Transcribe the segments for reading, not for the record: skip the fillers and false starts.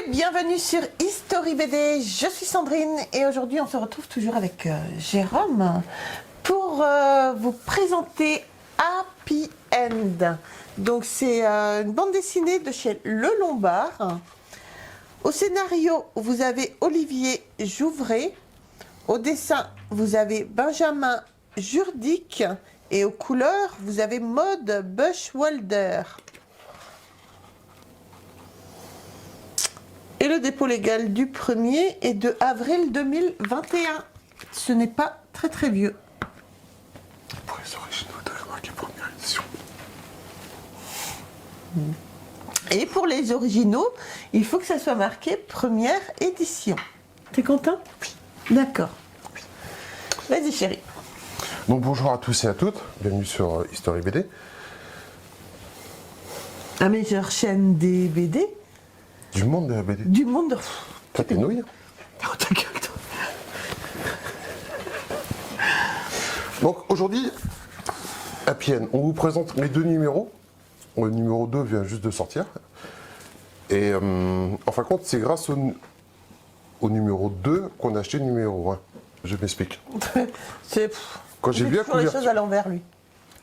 et bienvenue sur History BD, je suis Sandrine et aujourd'hui on se retrouve toujours avec Jérôme pour vous présenter Happy End. Donc c'est une bande dessinée de chez Le Lombard. Au scénario vous avez Olivier Jouvray, au dessin vous avez Benjamin Jurdic et aux couleurs vous avez Maud Bushwalder. Et le dépôt légal du premier est de avril 2021. Ce n'est pas très très vieux. Pour les originaux, tu avais marqué première édition. Et pour les originaux, il faut que ça soit marqué première édition. T'es content? Oui. D'accord. Oui. Vas-y chérie. Donc bonjour à tous et à toutes, bienvenue sur History BD. La meilleure chaîne des BD. Du monde de la BD. Du monde de... T'as tes nouilles? Oh, ta gueule, toi. Donc aujourd'hui, Happy End, on vous présente les deux numéros. Le numéro 2 vient juste de sortir. Et en fin de compte, c'est grâce au numéro 2 qu'on a acheté le numéro 1. Je m'explique. C'est... Quand j'ai vu la les couverture... choses à l'envers, lui.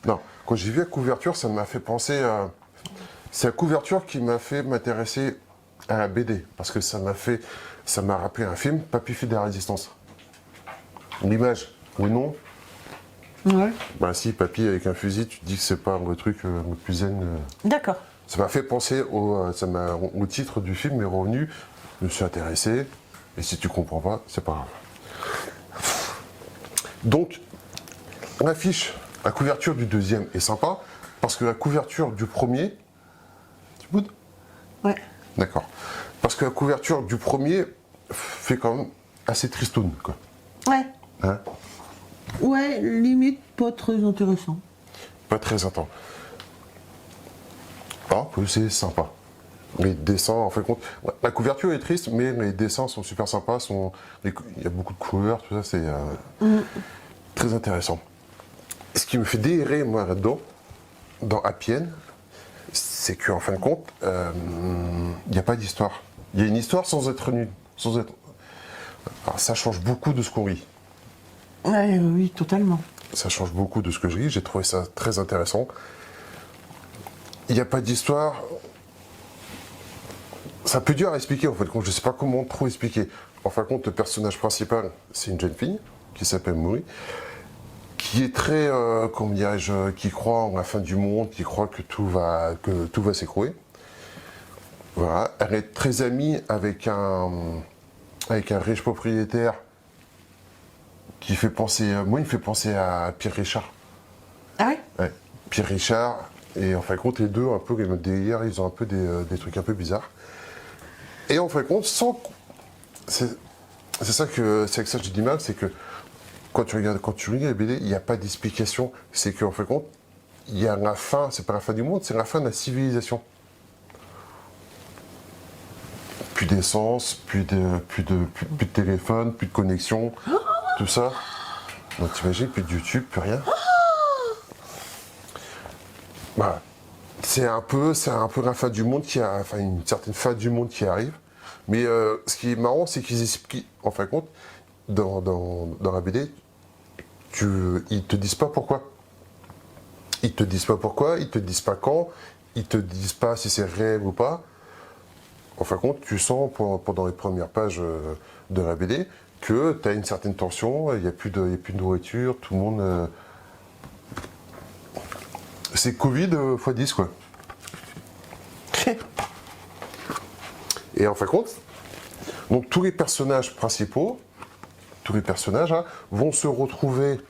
Non, quand j'ai vu la couverture, ça m'a fait penser à... C'est la couverture qui m'a fait m'intéresser à la BD, parce que ça m'a rappelé un film, Papy fait de la résistance. L'image, oui non. Ouais. Ben si, Papy avec un fusil, tu te dis que c'est pas le truc le plus zen. D'accord. Ça m'a fait penser au titre du film est revenu, je me suis intéressé, et si tu comprends pas, c'est pas grave. Donc, l'affiche, la couverture du deuxième est sympa, parce que la couverture du premier, tu boudes ? Ouais. D'accord. Parce que la couverture du premier fait quand même assez tristoun, quoi. Ouais. Hein ? Ouais, limite pas très intéressant. Pas très intense. Ah, c'est sympa. Les dessins, en fait, compte, la couverture est triste, mais les dessins sont super sympas. Il y a beaucoup de couleurs, tout ça, c'est très intéressant. Ce qui me fait délirer, moi, là-dedans, dans Happy End, c'est qu'en fin de compte, il n'y a pas d'histoire. Il y a une histoire sans être nulle. Alors, ça change beaucoup de ce qu'on lit. Ouais, oui, totalement. Ça change beaucoup de ce que je lis. J'ai trouvé ça très intéressant. Il n'y a pas d'histoire. C'est un peu dur à expliquer, en fait. Je ne sais pas comment trop expliquer. En fin de compte, le personnage principal, c'est une jeune fille qui s'appelle Mori, qui est très, comment dirais-je, qui croit en la fin du monde, qui croit que tout va s'écrouler. Voilà. Elle est très amie avec un riche propriétaire qui fait penser, moi, il me fait penser à Pierre Richard. Ah ouais? Ouais. Pierre Richard, et en fin de compte, les deux, un peu comme le délire, ils ont un peu des trucs un peu bizarres. Et en fin de compte, c'est ça que je dis mal, c'est que quand tu lis les BD, il n'y a pas d'explication. C'est qu'en fin de compte, il y a la fin, c'est pas la fin du monde, c'est la fin de la civilisation. Plus d'essence, plus de téléphone, plus de connexion, tout ça. Donc t'imagines, plus de YouTube, plus rien. Voilà. C'est un peu la fin du monde une certaine fin du monde qui arrive. Mais ce qui est marrant, c'est qu'ils expliquent, en fin de compte, dans la BD, ils te disent pas pourquoi. Ils te disent pas pourquoi, ils te disent pas quand, ils te disent pas si c'est réel ou pas. En fin de compte, tu sens pendant les premières pages de la BD que tu as une certaine tension, il n'y a plus de nourriture, tout le monde... C'est Covid x 10, quoi. Et en fin de compte, donc tous les personnages principaux, vont se retrouver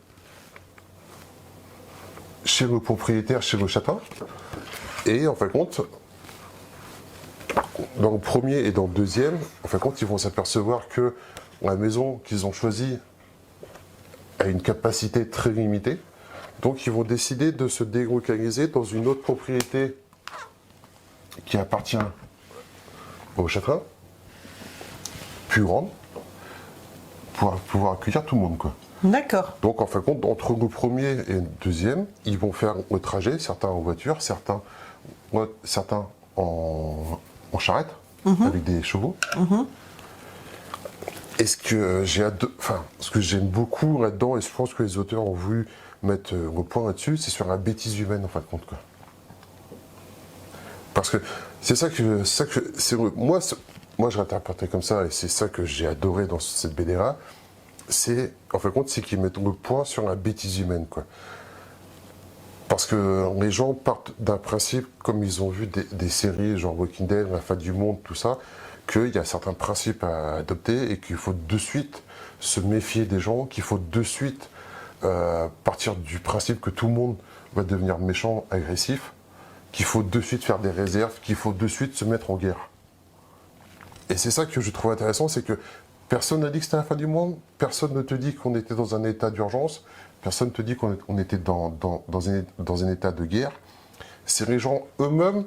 chez le propriétaire, chez le châtain. Et en fin de compte, dans le premier et dans le deuxième, en fin de compte, ils vont s'apercevoir que la maison qu'ils ont choisie a une capacité très limitée. Donc ils vont décider de se délocaliser dans une autre propriété qui appartient au châtain, plus grande, pour pouvoir accueillir tout le monde, quoi. D'accord. Donc en fin de compte, entre le premier et le deuxième, ils vont faire le trajet, certains en voiture, certains en charrette. avec des chevaux. Et ce que ce que j'aime beaucoup là-dedans, et je pense que les auteurs ont voulu mettre le point là-dessus, c'est sur la bêtise humaine en fin de compte, quoi. Parce que c'est moi je l'interprétais comme ça, et c'est ça que j'ai adoré dans cette BD-là. C'est, en fin de compte, c'est qu'ils mettent le point sur la bêtise humaine, quoi. Parce que les gens partent d'un principe, comme ils ont vu des séries genre Walking Dead, La Fin du Monde, tout ça, qu'il y a certains principes à adopter et qu'il faut de suite se méfier des gens, qu'il faut de suite partir du principe que tout le monde va devenir méchant, agressif, qu'il faut de suite faire des réserves, qu'il faut de suite se mettre en guerre. Et c'est ça que je trouve intéressant, c'est que personne n'a dit que c'était la fin du monde, personne ne te dit qu'on était dans un état d'urgence, personne ne te dit qu'on était dans un état de guerre. C'est les gens eux-mêmes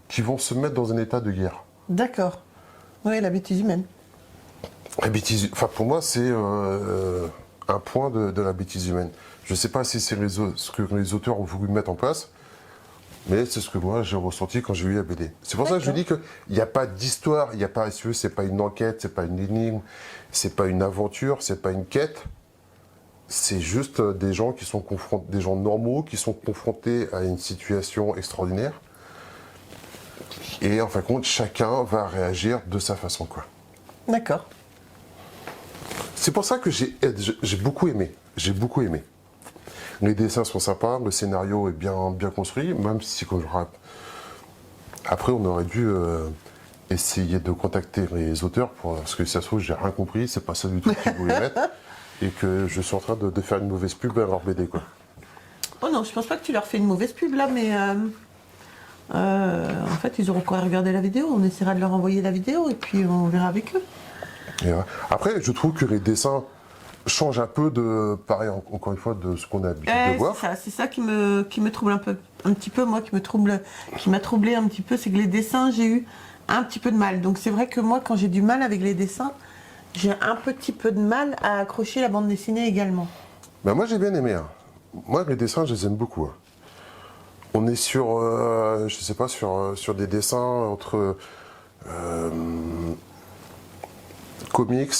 qui vont se mettre dans un état de guerre. D'accord. Oui, la bêtise humaine. La bêtise, enfin pour moi, c'est un point de la bêtise humaine. Je ne sais pas si c'est ce que les auteurs ont voulu mettre en place, mais c'est ce que moi j'ai ressenti quand j'ai lu la BD. C'est pour ça que je dis qu'il n'y a pas d'histoire, il n'y a pas, c'est pas une enquête, c'est pas une énigme, c'est pas une aventure, c'est pas une quête. C'est juste des gens qui sont confrontés, des gens normaux qui sont confrontés à une situation extraordinaire. Et en fin de compte, chacun va réagir de sa façon, quoi. D'accord. C'est pour ça que j'ai beaucoup aimé. J'ai beaucoup aimé. Les dessins sont sympas, le scénario est bien construit, même si quand après on aurait dû essayer de contacter les auteurs parce que si ça se trouve j'ai rien compris, c'est pas ça du tout qu'ils voulaient mettre et que je suis en train de faire une mauvaise pub à leur BD, quoi. Oh non, je pense pas que tu leur fais une mauvaise pub là, mais en fait ils auront qu'à regarder la vidéo, on essaiera de leur envoyer la vidéo et puis on verra avec eux. Et après je trouve que les dessins change un peu de, pareil, encore une fois, de ce qu'on a l'habitude de voir. C'est ça qui me trouble un petit peu, moi, qui m'a troublé un petit peu, c'est que les dessins, j'ai eu un petit peu de mal. Donc c'est vrai que moi, quand j'ai du mal avec les dessins, j'ai un petit peu de mal à accrocher la bande dessinée également. Ben moi, j'ai bien aimé. Hein. Moi, les dessins, je les aime beaucoup. Hein. On est sur, je sais pas, sur des dessins entre comics,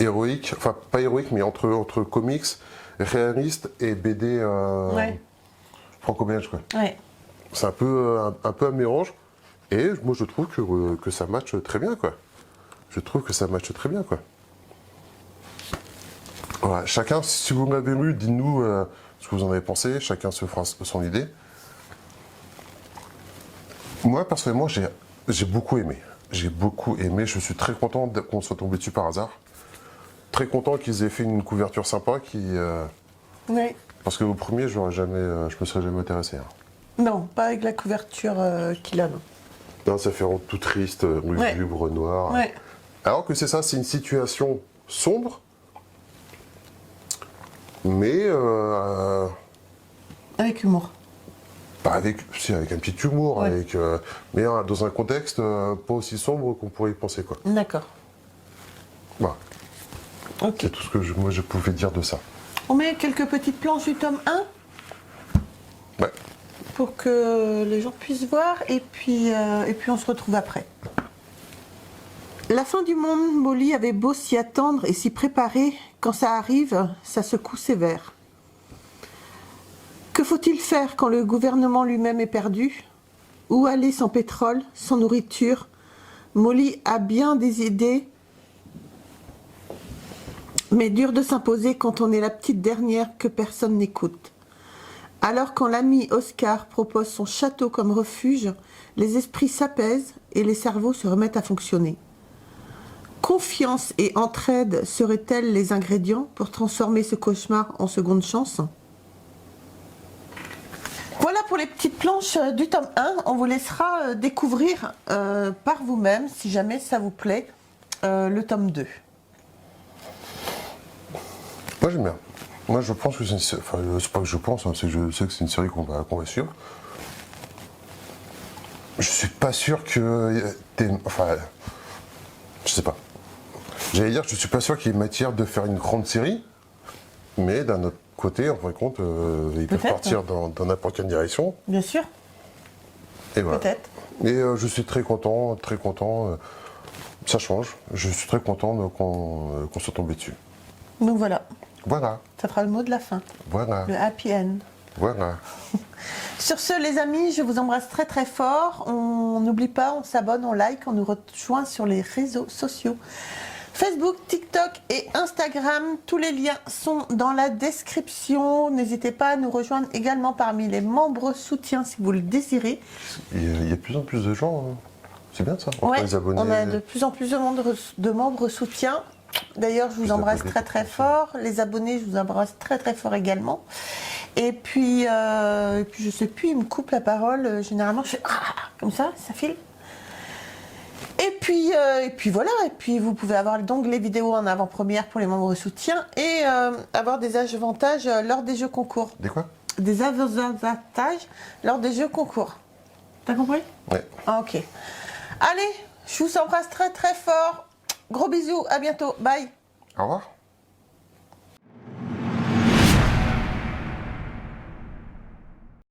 héroïque, enfin pas héroïque, mais entre comics, réaliste et BD franco-belge, quoi. Ouais. C'est un peu un mélange, et moi je trouve que ça matche très bien, quoi. Je trouve que ça matche très bien, quoi. Voilà, chacun, si vous l'avez lu, dites-nous ce que vous en avez pensé, chacun se fera son idée. Moi, personnellement, j'ai beaucoup aimé. J'ai beaucoup aimé, je suis très content qu'on soit tombé dessus par hasard. Très content qu'ils aient fait une couverture sympa Oui. Parce que au premier, je me serais jamais intéressé. Hein. Non, pas avec la couverture qu'il a, non. Non, ça fait rendre tout triste, lugubre, noir. Ouais. Alors que c'est ça, c'est une situation sombre, mais Avec humour. avec un petit humour, Ouais. mais dans un contexte pas aussi sombre qu'on pourrait y penser, quoi. D'accord. Voilà. Ok. C'est tout ce que moi je pouvais dire de ça. On met quelques petites planches du tome 1 Ouais. pour que les gens puissent voir et puis on se retrouve après. La fin du monde, Molly avait beau s'y attendre et s'y préparer, quand ça arrive, ça secoue sévère. Que faut-il faire quand le gouvernement lui-même est perdu? Où aller sans pétrole, sans nourriture? Molly a bien des idées, mais dur de s'imposer quand on est la petite dernière que personne n'écoute. Alors quand l'ami Oscar propose son château comme refuge, les esprits s'apaisent et les cerveaux se remettent à fonctionner. Confiance et entraide seraient-elles les ingrédients pour transformer ce cauchemar en seconde chance? Voilà pour les petites planches du tome 1. On vous laissera découvrir par vous-même, si jamais ça vous plaît, le tome 2. Moi j'aime bien. Moi je pense que c'est une série, enfin c'est pas que je pense, hein, c'est que je sais que c'est une série qu'on va suivre. Je suis pas sûr que enfin je sais pas. J'allais dire je suis pas sûr qu'il y ait matière de faire une grande série, mais d'un autre côté, en fin de compte, ils peuvent partir dans n'importe quelle direction. Bien sûr, Et voilà. peut-être. Et je suis très content, très content. Ça change. Je suis très content qu'on soit tombé dessus. Donc voilà, Voilà, ça fera le mot de la fin, voilà, le happy end. voilà. Sur ce, les amis, je vous embrasse très très fort. On n'oublie pas, on s'abonne, on like, on nous rejoint sur les réseaux sociaux. Facebook, TikTok et Instagram, tous les liens sont dans la description. N'hésitez pas à nous rejoindre également parmi les membres soutiens si vous le désirez. Il y a de plus en plus de gens. Hein. C'est bien ça, entre Ouais, les abonnés. on a de plus en plus de membres soutiens. D'ailleurs, je vous Les embrasse abonnés, très très c'est fort. Les abonnés, je vous embrasse très très fort également. Et puis je sais plus, il me coupe la parole. Généralement, je fais comme ça file. Et puis voilà. Et puis vous pouvez avoir donc les vidéos en avant-première pour les membres soutiens et avoir des avantages lors des jeux concours. Des quoi? Des avantages lors des jeux concours. T'as compris? Ouais. Ah, ok. Allez, je vous embrasse très très fort. Gros bisous, à bientôt. Bye. Au revoir.